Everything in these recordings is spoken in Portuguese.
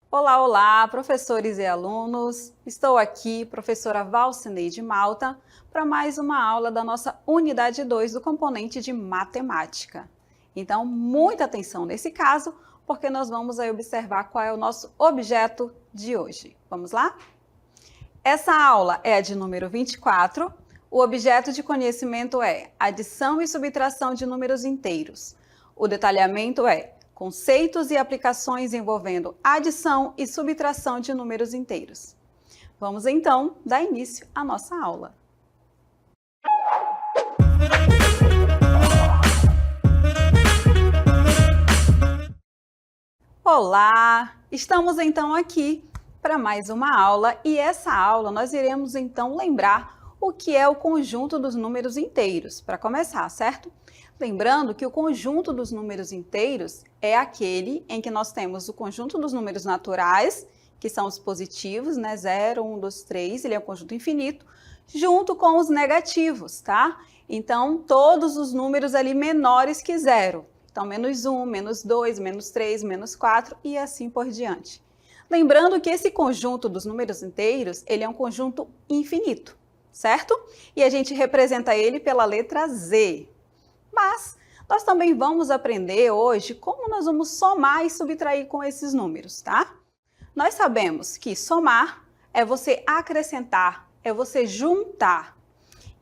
Olá, olá, professores e alunos! Estou aqui, professora Valcineide Malta, para mais uma aula da nossa unidade 2 do componente de matemática. Então, muita atenção nesse caso, porque nós vamos aí observar qual é o nosso objeto de hoje. Vamos lá? Essa aula é a de número 24. O objeto de conhecimento é adição e subtração de números inteiros. O detalhamento é conceitos e aplicações envolvendo adição e subtração de números inteiros. Vamos então dar início à nossa aula. Olá! Estamos então aqui para mais uma aula e essa aula nós iremos então lembrar o que é o conjunto dos números inteiros, para começar, certo? Lembrando que o conjunto dos números inteiros é aquele em que nós temos o conjunto dos números naturais, que são os positivos, né? 0, 1, 2, 3, ele é um conjunto infinito, junto com os negativos, tá? Então, todos os números ali menores que 0. Então, menos 1, menos 2, menos 3, menos 4 e assim por diante. Lembrando que esse conjunto dos números inteiros, ele é um conjunto infinito, certo? E a gente representa ele pela letra Z. Mas nós também vamos aprender hoje como nós vamos somar e subtrair com esses números, tá? Nós sabemos que somar é você acrescentar, é você juntar.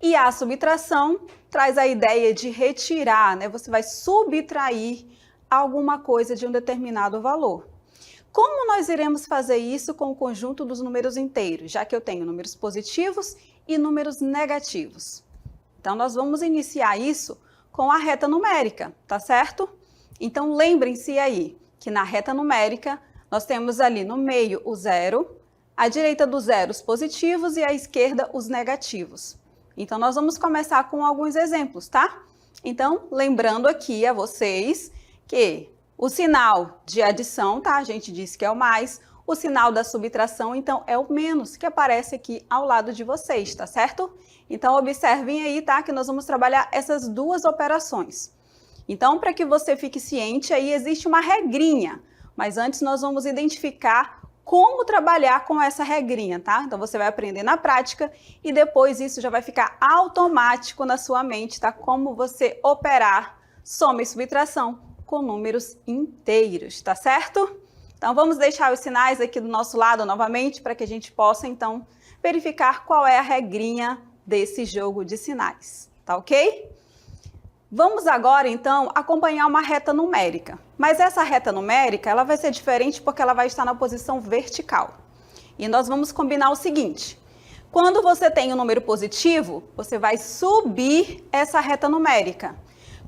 E a subtração traz a ideia de retirar, né? Você vai subtrair alguma coisa de um determinado valor. Como nós iremos fazer isso com o conjunto dos números inteiros, já que eu tenho números positivos e números negativos? Então, nós vamos iniciar isso com a reta numérica, tá certo? Então, lembrem-se aí que na reta numérica, nós temos ali no meio o 0, à direita do 0 os positivos e à esquerda os negativos. Então, nós vamos começar com alguns exemplos, tá? Então, lembrando aqui a vocês que o sinal de adição, tá? A gente disse que é o mais, o sinal da subtração, então, é o menos, que aparece aqui ao lado de vocês, tá certo? Então, observem aí, tá? Que nós vamos trabalhar essas duas operações. Então, para que você fique ciente, aí existe uma regrinha, mas antes nós vamos identificar como trabalhar com essa regrinha, tá? Então, você vai aprender na prática e depois isso já vai ficar automático na sua mente, tá? Como você operar soma e subtração com números inteiros, tá certo? Então, vamos deixar os sinais aqui do nosso lado novamente para que a gente possa, então, verificar qual é a regrinha desse jogo de sinais, tá ok? Vamos agora, então, acompanhar uma reta numérica. Mas essa reta numérica, ela vai ser diferente porque ela vai estar na posição vertical. E nós vamos combinar o seguinte: quando você tem um número positivo, você vai subir essa reta numérica.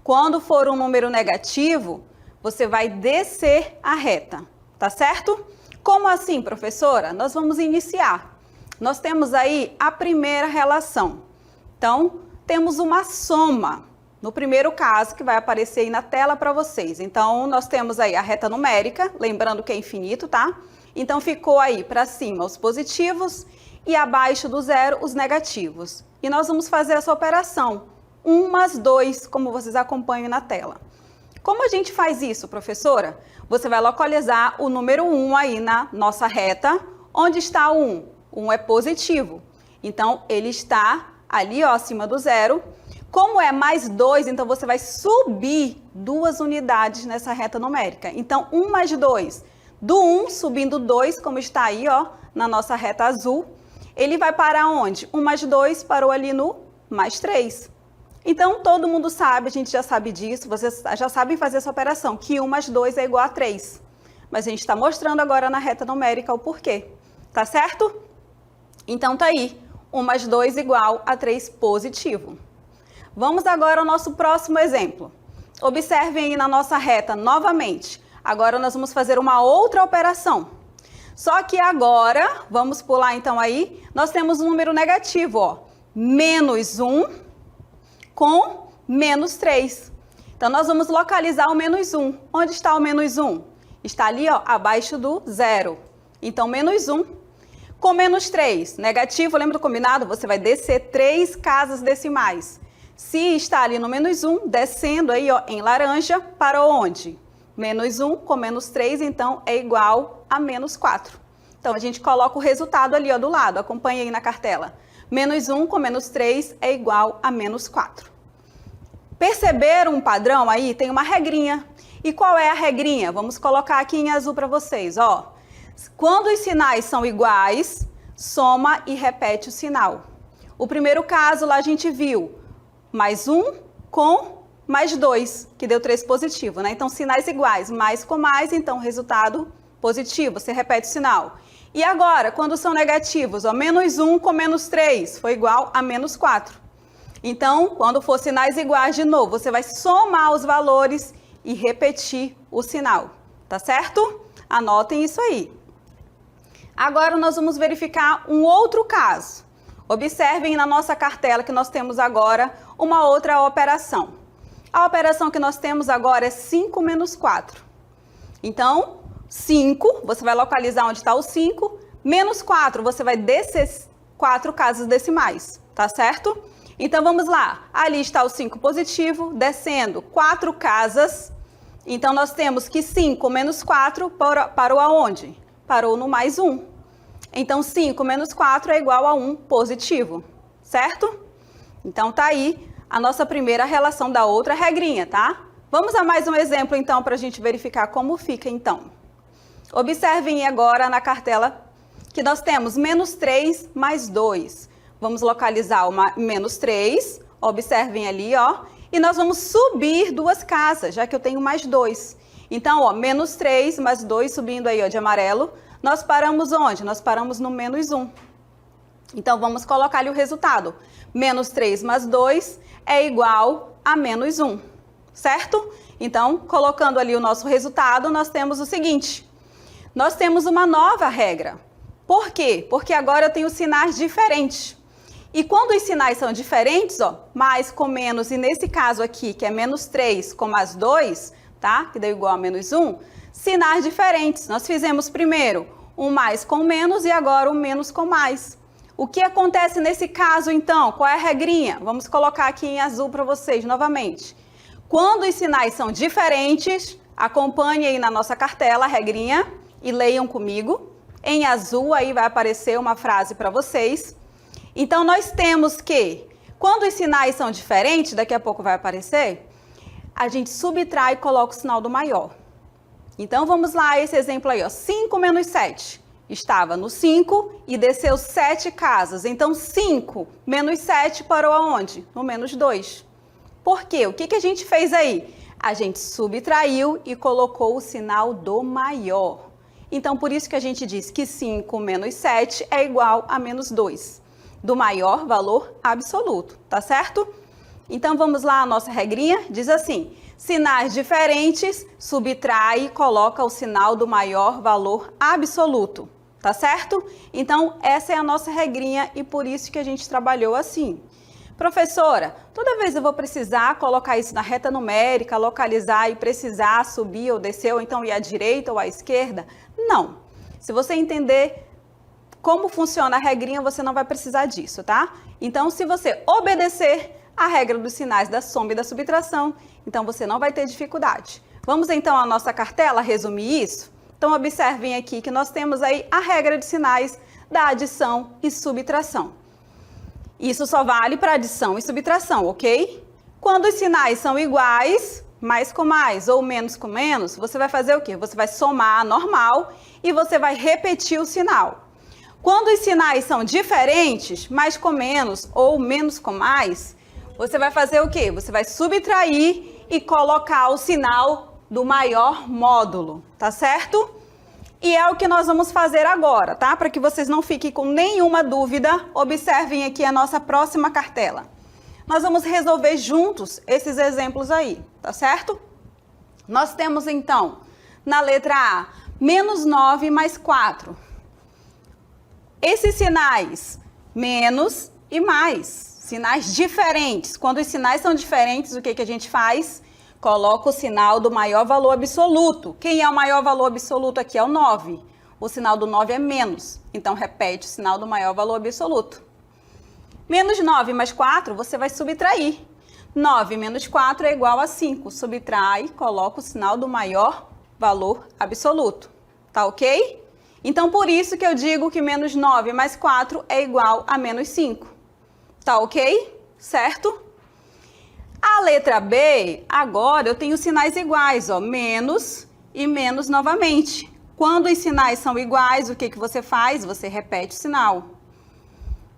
Quando for um número negativo, você vai descer a reta, tá certo? Como assim, professora? Nós vamos iniciar. Nós temos aí a primeira relação. Então, temos uma soma. No primeiro caso, que vai aparecer aí na tela para vocês. Então, nós temos aí a reta numérica, lembrando que é infinito, tá? Então, ficou aí para cima os positivos e abaixo do 0 os negativos. E nós vamos fazer essa operação, 1 mais 2, como vocês acompanham na tela. Como a gente faz isso, professora? Você vai localizar o número 1 aí na nossa reta. Onde está o 1? 1 é positivo. Então, ele está ali, ó, acima do 0. Como é mais 2, então você vai subir 2 unidades nessa reta numérica. Então, 1 mais 2. Do 1, subindo 2, como está aí, ó, na nossa reta azul. Ele vai para onde? 1 mais 2 parou ali no mais 3. Então, todo mundo sabe, a gente já sabe disso, vocês já sabem fazer essa operação, que 1 mais 2 é igual a 3. Mas a gente está mostrando agora na reta numérica o porquê. Tá certo? Então, tá aí. 1 mais 2 igual a 3 positivo. Vamos agora ao nosso próximo exemplo. Observem aí na nossa reta novamente. Agora nós vamos fazer uma outra operação. Só que agora, vamos pular então aí, nós temos um número negativo, ó. Menos 1 com menos 3. Então, nós vamos localizar o menos 1. Onde está o menos 1? Está ali, ó, abaixo do 0. Então, menos 1 com menos 3. Negativo, lembra do combinado? Você vai descer 3 casas decimais. Se está ali no menos 1, descendo aí ó, em laranja, para onde? Menos 1 com menos 3, então é igual a menos 4. Então a gente coloca o resultado ali ó, do lado, acompanha aí na cartela. Menos 1 com menos 3 é igual a menos 4. Perceberam um padrão aí? Tem uma regrinha. E qual é a regrinha? Vamos colocar aqui em azul para vocês, ó. Quando os sinais são iguais, soma e repete o sinal. O primeiro caso lá a gente viu mais 1 com mais 2, que deu 3 positivo, né? Então, sinais iguais, mais com mais, então resultado positivo, você repete o sinal. E agora, quando são negativos, ó, menos 1 com menos 3, foi igual a menos 4. Então, quando for sinais iguais de novo, você vai somar os valores e repetir o sinal, tá certo? Anotem isso aí. Agora nós vamos verificar um outro caso. Observem na nossa cartela que nós temos agora uma outra operação. A operação que nós temos agora é 5 menos 4. Então, 5, você vai localizar onde está o 5, menos 4, você vai descer 4 casas decimais, tá certo? Então, vamos lá. Ali está o 5 positivo, descendo 4 casas. Então, nós temos que 5 menos 4 parou aonde? Parou no mais 1. Então, 5 menos 4 é igual a 1 positivo, certo? Então, tá aí a nossa primeira relação da outra regrinha, tá? Vamos a mais um exemplo, então, para a gente verificar como fica, então. Observem agora na cartela que nós temos menos 3 mais 2. Vamos localizar uma menos 3, observem ali, ó. E nós vamos subir 2 casas, já que eu tenho mais 2. Então, ó, menos 3 mais 2, subindo aí, ó, de amarelo. Nós paramos onde? Nós paramos no menos 1. Então, vamos colocar ali o resultado. Menos 3 mais 2 é igual a menos 1, certo? Então, colocando ali o nosso resultado, nós temos o seguinte. Nós temos uma nova regra. Por quê? Porque agora eu tenho sinais diferentes. E quando os sinais são diferentes, ó, mais com menos, e nesse caso aqui, que é menos 3 com mais 2, tá? Que deu igual a menos 1, sinais diferentes. Nós fizemos primeiro um mais com menos e agora um menos com mais. O que acontece nesse caso, então? Qual é a regrinha? Vamos colocar aqui em azul para vocês novamente. Quando os sinais são diferentes, acompanhe aí na nossa cartela a regrinha e leiam comigo. Em azul aí vai aparecer uma frase para vocês. Então, nós temos que, quando os sinais são diferentes, daqui a pouco vai aparecer, a gente subtrai e coloca o sinal do maior. Então, vamos lá, esse exemplo aí, ó, 5 menos 7. Estava no 5 e desceu 7 casas. Então, 5 menos 7 parou aonde? No menos 2. Por quê? O que a gente fez aí? A gente subtraiu e colocou o sinal do maior. Então, por isso que a gente diz que 5 menos 7 é igual a menos 2. Do maior valor absoluto, tá certo? Então, vamos lá, a nossa regrinha diz assim, sinais diferentes, subtrai e coloca o sinal do maior valor absoluto, tá certo? Então, essa é a nossa regrinha e por isso que a gente trabalhou assim. Professora, toda vez eu vou precisar colocar isso na reta numérica, localizar e precisar subir ou descer, ou então ir à direita ou à esquerda? Não. Se você entender como funciona a regrinha, você não vai precisar disso, tá? Então, se você obedecer a regra dos sinais da soma e da subtração, então você não vai ter dificuldade. Vamos então à nossa cartela resumir isso? Então, observem aqui que nós temos aí a regra de sinais da adição e subtração. Isso só vale para adição e subtração, ok? Quando os sinais são iguais, mais com mais ou menos com menos, você vai fazer o quê? Você vai somar normal e você vai repetir o sinal. Quando os sinais são diferentes, mais com menos ou menos com mais, você vai fazer o quê? Você vai subtrair e colocar o sinal do maior módulo, tá certo? E é o que nós vamos fazer agora, tá? Para que vocês não fiquem com nenhuma dúvida, observem aqui a nossa próxima cartela. Nós vamos resolver juntos esses exemplos aí, tá certo? Nós temos então, na letra A, menos 9 mais 4. Esses sinais, menos e mais, sinais diferentes. Quando os sinais são diferentes, o que a gente faz? Coloca o sinal do maior valor absoluto. Quem é o maior valor absoluto aqui? É o 9. O sinal do 9 é menos. Então, repete o sinal do maior valor absoluto. Menos 9 mais 4, você vai subtrair. 9 menos 4 é igual a 5. Subtrai, coloca o sinal do maior valor absoluto. Tá ok? Então, por isso que eu digo que menos 9 mais 4 é igual a menos 5. Tá ok? Certo? A letra B, agora eu tenho sinais iguais, ó, menos e menos novamente. Quando os sinais são iguais, o que você faz? Você repete o sinal.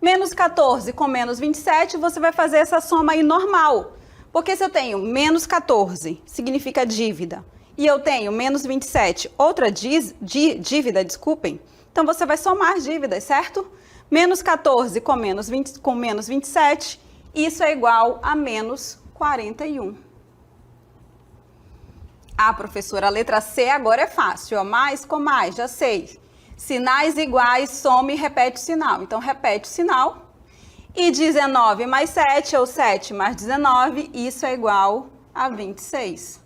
Menos 14 com menos 27, você vai fazer essa soma aí normal. Porque se eu tenho menos 14, significa dívida, e eu tenho menos 27, outra dívida, desculpem, então você vai somar as dívidas, certo? Menos 14 com menos 27, isso é igual a menos 41. Ah, professora, a letra C agora é fácil, ó, mais com mais, já sei. Sinais iguais, soma e repete o sinal. Então, repete o sinal. E 19 mais 7, ou 7 mais 19, isso é igual a 26.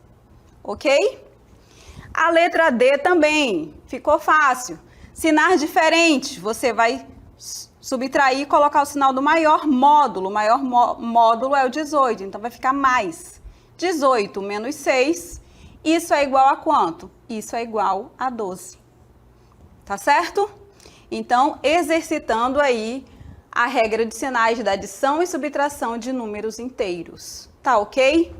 Ok? A letra D também, ficou fácil. Sinais diferentes, você vai subtrair e colocar o sinal do maior módulo. O maior módulo é o 18, então vai ficar mais. 18 menos 6, isso é igual a quanto? Isso é igual a 12. Tá certo? Então, exercitando aí a regra de sinais da adição e subtração de números inteiros. Tá ok?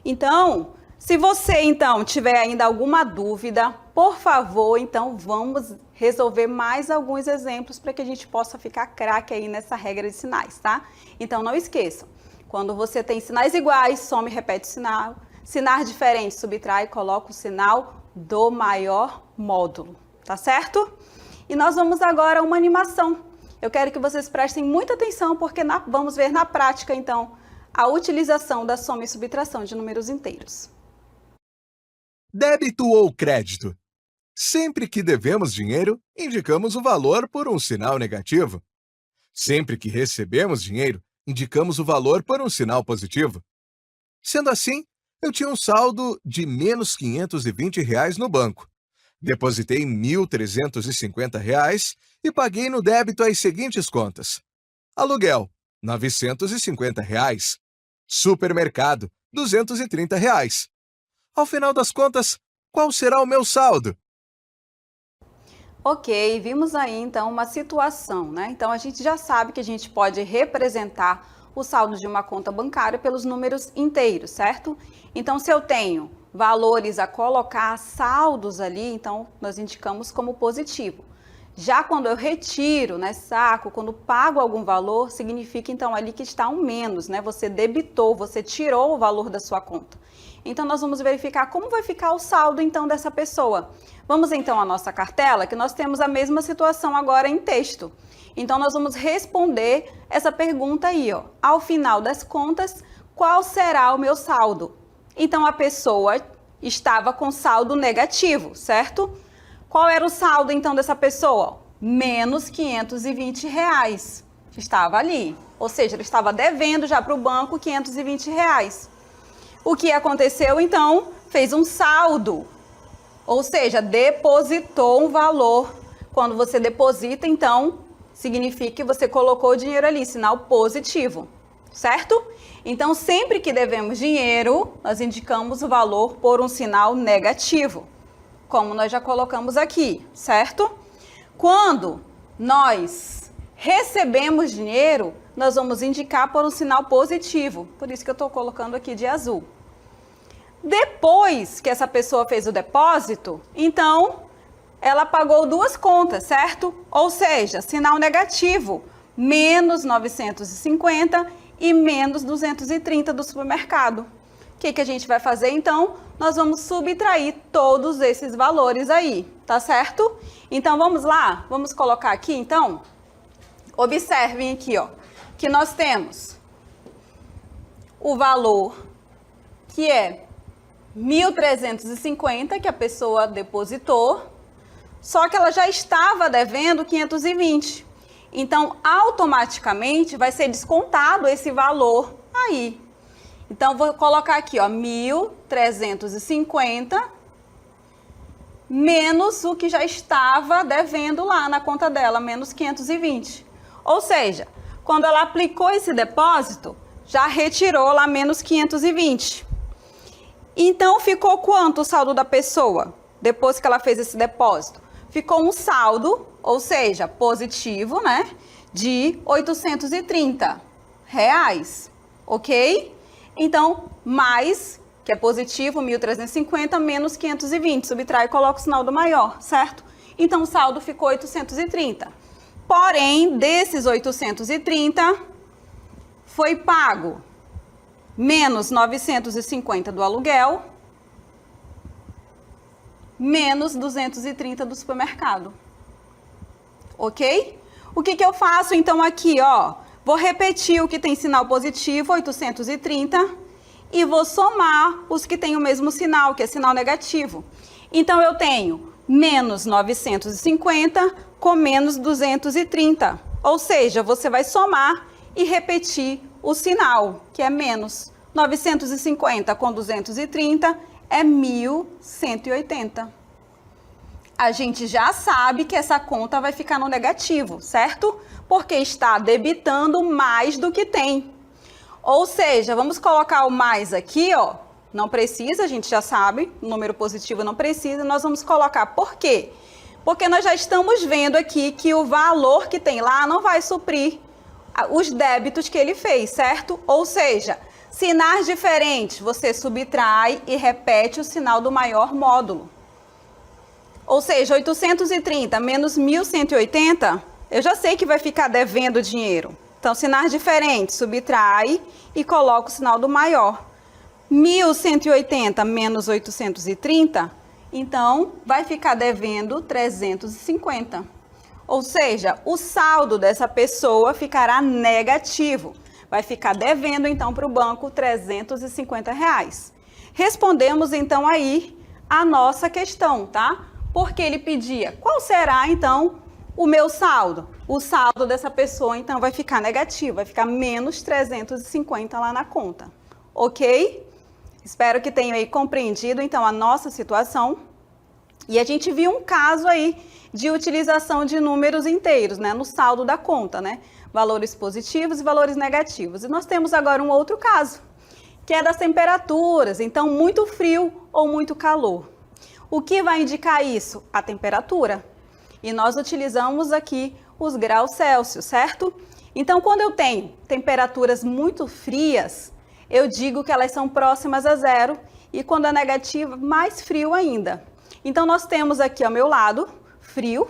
Então, se você então tiver ainda alguma dúvida, por favor, então vamos resolver mais alguns exemplos para que a gente possa ficar craque aí nessa regra de sinais, tá? Então, não esqueçam, quando você tem sinais iguais, soma e repete o sinal. Sinais diferentes, subtrai e coloca o sinal do maior módulo, tá certo? E nós vamos agora a uma animação. Eu quero que vocês prestem muita atenção, porque vamos ver na prática, então, a utilização da soma e subtração de números inteiros. Débito ou crédito? Sempre que devemos dinheiro, indicamos o valor por um sinal negativo. Sempre que recebemos dinheiro, indicamos o valor por um sinal positivo. Sendo assim, eu tinha um saldo de menos R$520 no banco. Depositei R$1.350 e paguei no débito as seguintes contas. Aluguel, R$950. Supermercado, R$230. Ao final das contas, qual será o meu saldo? Ok, vimos aí então uma situação, né? Então a gente já sabe que a gente pode representar o saldo de uma conta bancária pelos números inteiros, certo? Então se eu tenho valores a colocar, saldos ali, então nós indicamos como positivo. Já quando eu retiro, né, saco, quando pago algum valor, significa então ali que está um menos, né? Você debitou, você tirou o valor da sua conta. Então nós vamos verificar como vai ficar o saldo então dessa pessoa. Vamos então à nossa cartela, que nós temos a mesma situação agora em texto. Então nós vamos responder essa pergunta aí, ó. Ao final das contas, qual será o meu saldo? Então a pessoa estava com saldo negativo, certo? Qual era o saldo então dessa pessoa? Menos R$520. Estava ali. Ou seja, ele estava devendo já para o banco R$520. O que aconteceu então? Fez um saldo. Ou seja, depositou um valor. Quando você deposita, então, significa que você colocou o dinheiro ali, sinal positivo, certo? Então, sempre que devemos dinheiro, nós indicamos o valor por um sinal negativo, como nós já colocamos aqui, certo? Quando nós recebemos dinheiro, nós vamos indicar por um sinal positivo, por isso que eu estou colocando aqui de azul. Depois que essa pessoa fez o depósito, então, ela pagou duas contas, certo? Ou seja, sinal negativo, menos 950 e menos 230 do supermercado. O que a gente vai fazer, então? Nós vamos subtrair todos esses valores aí, tá certo? Então, vamos lá? Vamos colocar aqui, então? Observem aqui, ó, que nós temos o valor que é 1.350 que a pessoa depositou, só que ela já estava devendo 520. Então, automaticamente vai ser descontado esse valor aí. Então, vou colocar aqui, ó, 1.350 menos o que já estava devendo lá na conta dela, menos 520. Ou seja, quando ela aplicou esse depósito, já retirou lá menos 520. Então, ficou quanto o saldo da pessoa, depois que ela fez esse depósito? Ficou um saldo, ou seja, positivo, né, de R$ 830, ok? Então, mais, que é positivo, 1.350, menos 520, subtrai e coloca o sinal do maior, certo? Então, o saldo ficou 830. Porém, desses 830, foi pago menos 950 do aluguel, menos 230 do supermercado. Ok? O que eu faço então aqui, ó? Vou repetir o que tem sinal positivo, 830, e vou somar os que têm o mesmo sinal, que é sinal negativo. Então, eu tenho menos 950 com menos 230. Ou seja, você vai somar e repetir o sinal, que é menos 950 com 230 é 1.180. A gente já sabe que essa conta vai ficar no negativo, certo? Porque está debitando mais do que tem. Ou seja, vamos colocar o mais aqui, ó. Não precisa, a gente já sabe, o número positivo não precisa, nós vamos colocar. Por quê? Porque nós já estamos vendo aqui que o valor que tem lá não vai suprir os débitos que ele fez, certo? Ou seja, sinais diferentes, você subtrai e repete o sinal do maior módulo. Ou seja, 830 menos 1.180, eu já sei que vai ficar devendo dinheiro. Então, sinais diferentes, subtrai e coloca o sinal do maior. 1.180 menos 830, então, vai ficar devendo 350. Ou seja, o saldo dessa pessoa ficará negativo. Vai ficar devendo, então, para o banco R$ 350. Respondemos, então, aí a nossa questão, tá? Porque ele pedia, qual será, então, o meu saldo? O saldo dessa pessoa, então, vai ficar negativo, vai ficar menos 350 lá na conta. Ok? Espero que tenham aí compreendido, então, a nossa situação. E a gente viu um caso aí de utilização de números inteiros, né, no saldo da conta, né? Valores positivos e valores negativos. E nós temos agora um outro caso, que é das temperaturas. Então, muito frio ou muito calor. O que vai indicar isso? A temperatura. E nós utilizamos aqui os graus Celsius, certo? Então, quando eu tenho temperaturas muito frias, eu digo que elas são próximas a zero. E quando é negativa, mais frio ainda. Então, nós temos aqui ao meu lado, frio,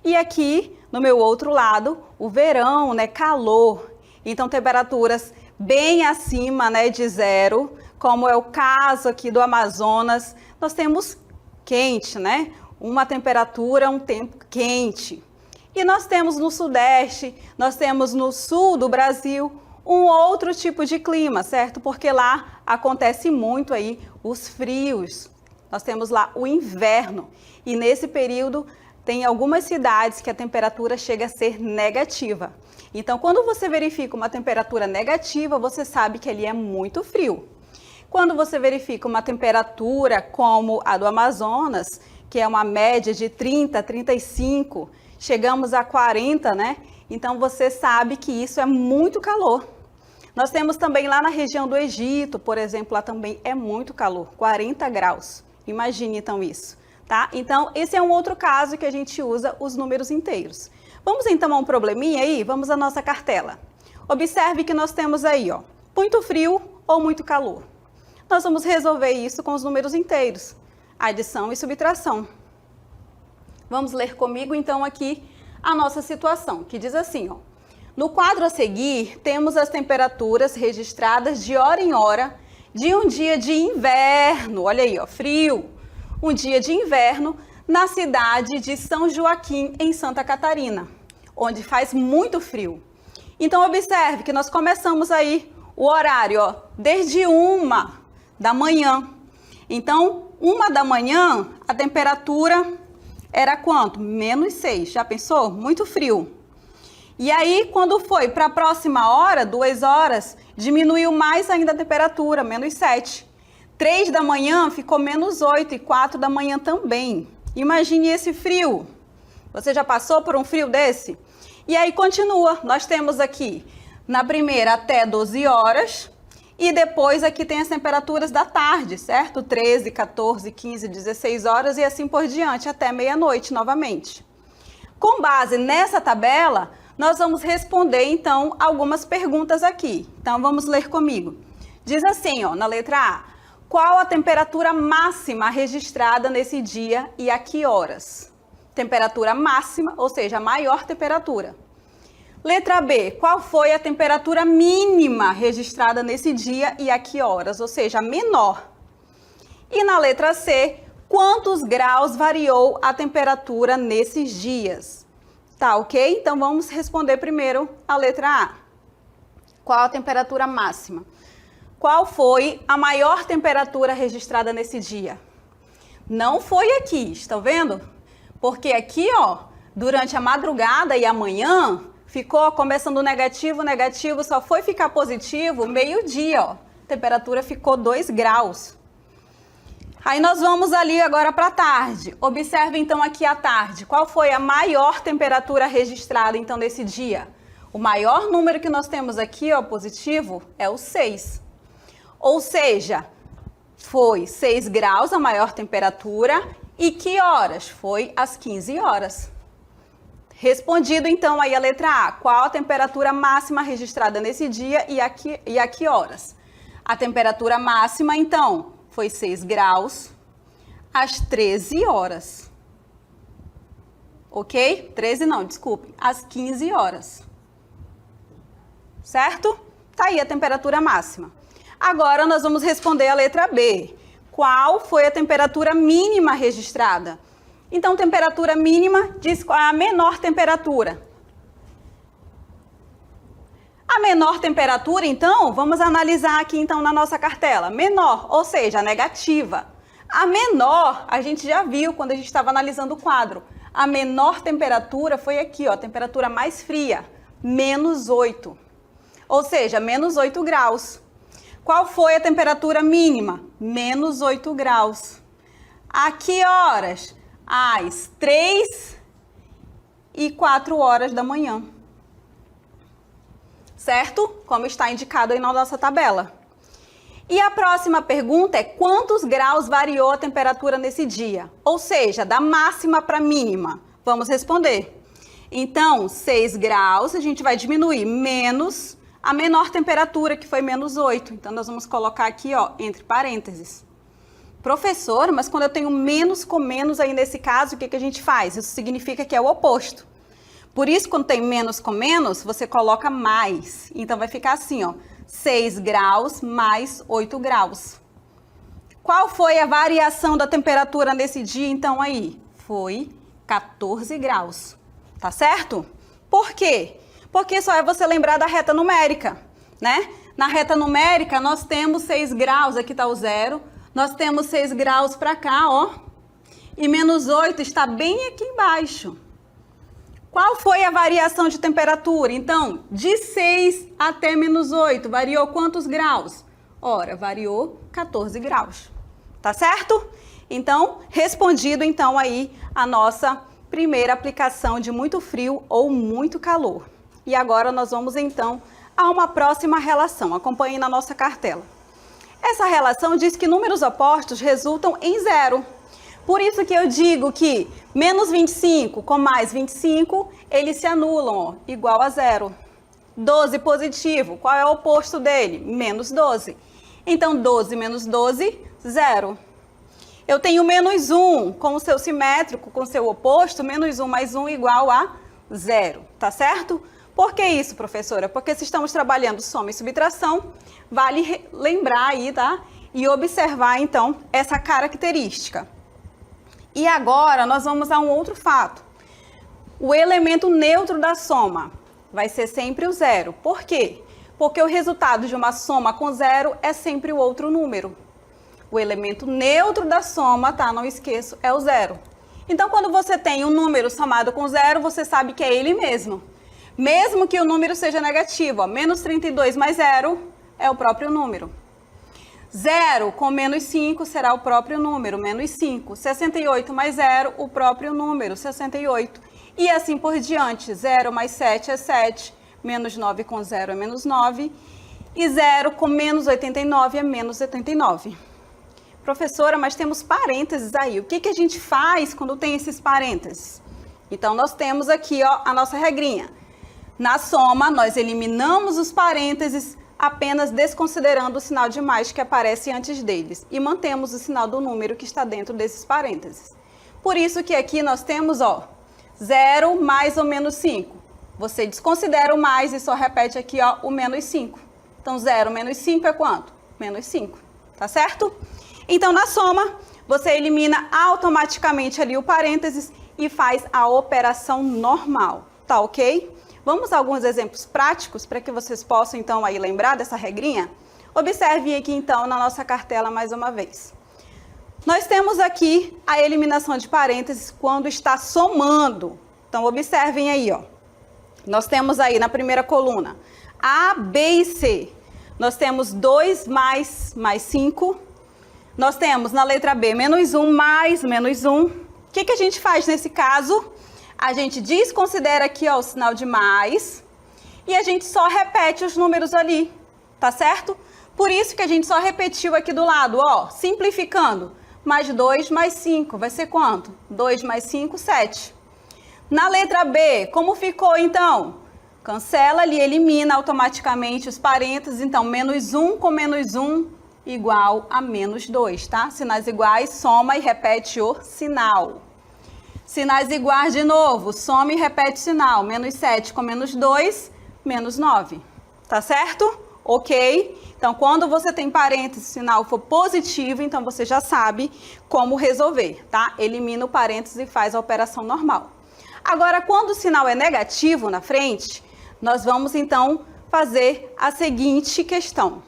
e aqui no meu outro lado, o verão, né, calor. Então, temperaturas bem acima, né, de zero, como é o caso aqui do Amazonas, nós temos quente, né? Uma temperatura, um tempo quente. E nós temos no Sudeste, nós temos no Sul do Brasil, um outro tipo de clima, certo? Porque lá acontece muito aí os frios. Nós temos lá o inverno. E nesse período tem algumas cidades que a temperatura chega a ser negativa. Então, quando você verifica uma temperatura negativa, você sabe que ali é muito frio. Quando você verifica uma temperatura como a do Amazonas, que é uma média de 30, 35, chegamos a 40, né? Então, você sabe que isso é muito calor. Nós temos também lá na região do Egito, por exemplo, lá também é muito calor, 40 graus. Imagine então isso, tá? Então, esse é um outro caso que a gente usa os números inteiros. Vamos então a um probleminha aí? Vamos à nossa cartela. Observe que nós temos aí, ó, muito frio ou muito calor. Nós vamos resolver isso com os números inteiros, adição e subtração. Vamos ler comigo então aqui a nossa situação, que diz assim, ó. No quadro a seguir, temos as temperaturas registradas de hora em hora de um dia de inverno, olha aí, ó, frio, um dia de inverno na cidade de São Joaquim, em Santa Catarina, onde faz muito frio. Então, observe que nós começamos aí o horário, ó, desde 1 da manhã. Então, 1 da manhã, a temperatura era quanto? -6, já pensou? Muito frio. E aí, quando foi para a próxima hora, 2 horas, diminuiu mais ainda a temperatura, -7. 3 da manhã ficou -8 e 4 da manhã também. Imagine esse frio. Você já passou por um frio desse? E aí continua, nós temos aqui Na primeira até 12 horas. E depois aqui tem as temperaturas da tarde, certo? 13, 14, 15, 16 horas e assim por diante, até meia-noite novamente. Com base nessa tabela, nós vamos responder, então, algumas perguntas aqui. Então, vamos ler comigo. Diz assim, ó, na letra A, qual a temperatura máxima registrada nesse dia e a que horas? Temperatura máxima, ou seja, a maior temperatura. Letra B, qual foi a temperatura mínima registrada nesse dia e a que horas? Ou seja, a menor. E na letra C, quantos graus variou a temperatura nesses dias? Tá, ok? Então vamos responder primeiro a letra A. Qual a temperatura máxima? Qual foi a maior temperatura registrada nesse dia? Não foi aqui, estão vendo? Porque aqui, ó, durante a madrugada e a manhã, ficou começando negativo, negativo, só foi ficar positivo meio-dia, ó. A temperatura ficou 2 graus. Aí nós vamos ali agora para a tarde. Observe então aqui a tarde. Qual foi a maior temperatura registrada então nesse dia? O maior número que nós temos aqui, ó, positivo, é o 6. Ou seja, foi 6 graus a maior temperatura. E que horas? Foi às 15 horas. Respondido então aí a letra A, qual a temperatura máxima registrada nesse dia e a que horas? A temperatura máxima então foi 6 graus às 13 horas. Ok? 13 não, desculpe, às 15 horas. Certo? Tá aí a temperatura máxima. Agora nós vamos responder a letra B. Qual foi a temperatura mínima registrada? Então, temperatura mínima diz qual é a menor temperatura. A menor temperatura, então, vamos analisar aqui então na nossa cartela. Menor, ou seja, negativa. A menor, a gente já viu quando a gente estava analisando o quadro. A menor temperatura foi aqui, ó, a temperatura mais fria, menos 8. Ou seja, menos 8 graus. Qual foi a temperatura mínima? Menos 8 graus. A que horas? Às 3 e 4 horas da manhã. Certo? Como está indicado aí na nossa tabela. E a próxima pergunta é quantos graus variou a temperatura nesse dia? Ou seja, da máxima para a mínima. Vamos responder. Então, 6 graus, a gente vai diminuir menos a menor temperatura, que foi menos 8. Então, nós vamos colocar aqui, ó, entre parênteses. Professor, mas quando eu tenho menos com menos aí nesse caso, o que a gente faz? Isso significa que é o oposto. Por isso, quando tem menos com menos, você coloca mais. Então, vai ficar assim, ó, 6 graus mais 8 graus. Qual foi a variação da temperatura nesse dia, então, aí? Foi 14 graus, tá certo? Por quê? Porque só é você lembrar da reta numérica, né? Na reta numérica, nós temos 6 graus, aqui tá o 0. Nós temos 6 graus para cá, ó, e menos 8 está bem aqui embaixo. Qual foi a variação de temperatura? Então, de 6 até menos 8, variou quantos graus? Ora, variou 14 graus, tá certo? Então, respondido então aí a nossa primeira aplicação de muito frio ou muito calor. E agora nós vamos então a uma próxima relação, acompanhe na nossa cartela. Essa relação diz que números opostos resultam em 0. Por isso que eu digo que menos 25 com mais 25, eles se anulam, ó, igual a 0. 12 positivo, qual é o oposto dele? Menos 12. Então, 12 menos 12, 0. Eu tenho menos 1 com o seu simétrico, com o seu oposto, menos 1 mais 1 igual a 0, tá certo? Por que isso, professora? Porque se estamos trabalhando soma e subtração, vale lembrar aí, tá? E observar, então, essa característica. E agora, nós vamos a um outro fato. O elemento neutro da soma vai ser sempre o 0. Por quê? Porque o resultado de uma soma com 0 é sempre o outro número. O elemento neutro da soma, tá? Não esqueço, é o 0. Então, quando você tem um número somado com 0, você sabe que é ele mesmo. Mesmo que o número seja negativo, ó, menos 32 mais 0 é o próprio número. 0 com menos 5 será o próprio número, menos 5. 68 mais 0, o próprio número, 68. E assim por diante, 0 mais 7 é 7, menos 9 com 0 é menos 9, e 0 com menos 89 é menos 89. Professora, mas temos parênteses aí. O que a gente faz quando tem esses parênteses? Então, nós temos aqui ó, a nossa regrinha. Na soma, nós eliminamos os parênteses, apenas desconsiderando o sinal de mais que aparece antes deles. E mantemos o sinal do número que está dentro desses parênteses. Por isso que aqui nós temos, ó, 0 mais ou menos 5. Você desconsidera o mais e só repete aqui, ó, o menos 5. Então, 0 menos 5 é quanto? Menos 5, tá certo? Então, na soma, você elimina automaticamente ali o parênteses e faz a operação normal, tá ok? Vamos a alguns exemplos práticos para que vocês possam, então, aí lembrar dessa regrinha? Observem aqui, então, na nossa cartela mais uma vez. Nós temos aqui a eliminação de parênteses quando está somando. Então, observem aí, ó. Nós temos aí na primeira coluna A, B e C. Nós temos 2 mais 5. Nós temos na letra B menos 1 mais menos 1. O que a gente faz nesse caso? A gente desconsidera aqui ó, o sinal de mais e a gente só repete os números ali, tá certo? Por isso que a gente só repetiu aqui do lado, ó, simplificando. Mais 2 mais 5, vai ser quanto? 2 mais 5, 7. Na letra B, como ficou então? Cancela ali, elimina automaticamente os parênteses, então menos 1 com menos 1 igual a menos 2, tá? Sinais iguais, soma e repete o sinal. Sinais iguais de novo, soma e repete o sinal. Menos 7 com menos 2, menos 9. Tá certo? Ok? Então, quando você tem parênteses, o sinal for positivo, então você já sabe como resolver, tá? Elimina o parênteses e faz a operação normal. Agora, quando o sinal é negativo na frente, nós vamos, então, fazer a seguinte questão.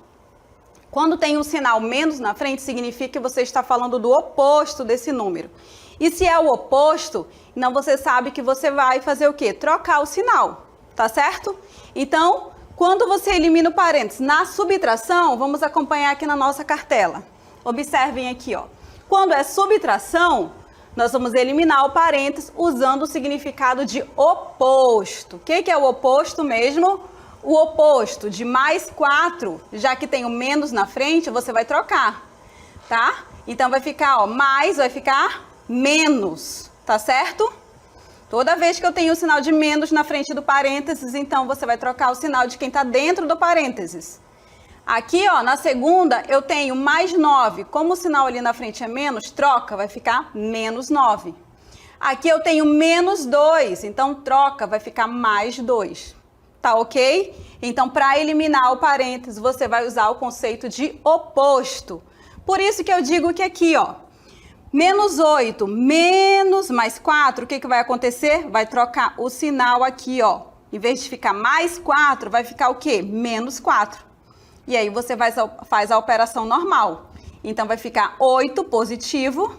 Quando tem um sinal menos na frente, significa que você está falando do oposto desse número. E se é o oposto, então você sabe que você vai fazer o quê? Trocar o sinal, tá certo? Então, quando você elimina o parênteses na subtração, vamos acompanhar aqui na nossa cartela. Observem aqui, ó. Quando é subtração, nós vamos eliminar o parênteses usando o significado de oposto. O que é o oposto mesmo? O oposto de mais 4, já que tem o menos na frente, você vai trocar, tá? Então, vai ficar, ó, mais vai ficar menos, tá certo? Toda vez que eu tenho o sinal de menos na frente do parênteses, então você vai trocar o sinal de quem está dentro do parênteses. Aqui, ó, na segunda, eu tenho mais 9. Como o sinal ali na frente é menos, troca, vai ficar menos 9. Aqui eu tenho menos 2, então troca, vai ficar mais 2. Tá ok? Então, para eliminar o parênteses, você vai usar o conceito de oposto. Por isso que eu digo que aqui, ó, menos 8, menos mais 4, o que vai acontecer? Vai trocar o sinal aqui, ó. Em vez de ficar mais 4, vai ficar o quê? Menos 4. E aí você faz a operação normal. Então, vai ficar 8 positivo,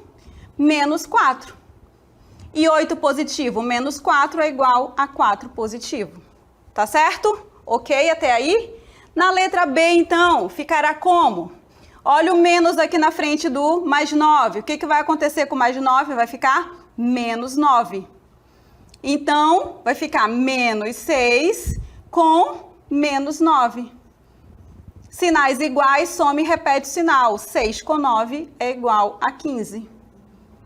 menos 4. E 8 positivo menos 4 é igual a 4 positivo. Tá certo? Ok até aí? Na letra B, então, ficará como? Olha o menos aqui na frente do mais 9. O que vai acontecer com mais 9? Vai ficar menos 9. Então, vai ficar menos 6 com menos 9. Sinais iguais, soma e repete o sinal. 6 com 9 é igual a 15.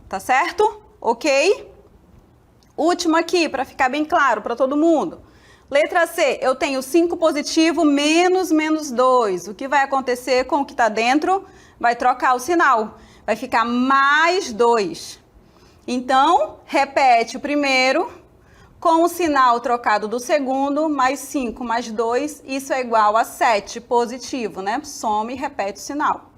Tá certo? Ok? Último aqui, para ficar bem claro para todo mundo. Letra C, eu tenho 5 positivo menos menos 2. O que vai acontecer com o que está dentro? Vai trocar o sinal. Vai ficar mais 2. Então, repete o primeiro com o sinal trocado do segundo, mais 5 mais 2, isso é igual a 7 positivo, né? Soma e repete o sinal.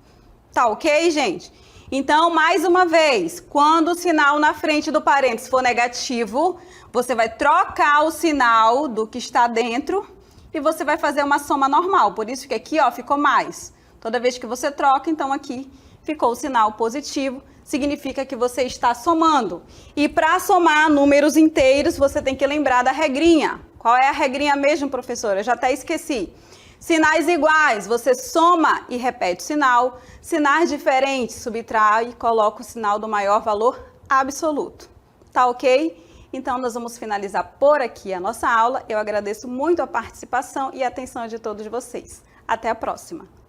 Tá ok, gente? Então, mais uma vez, quando o sinal na frente do parênteses for negativo, você vai trocar o sinal do que está dentro e você vai fazer uma soma normal. Por isso que aqui, ó, ficou mais. Toda vez que você troca, então aqui ficou o sinal positivo, significa que você está somando. E para somar números inteiros, você tem que lembrar da regrinha. Qual é a regrinha mesmo, professora? Eu já até esqueci. Sinais iguais, você soma e repete o sinal. Sinais diferentes, subtrai e coloca o sinal do maior valor absoluto. Tá ok? Então, nós vamos finalizar por aqui a nossa aula. Eu agradeço muito a participação e a atenção de todos vocês. Até a próxima!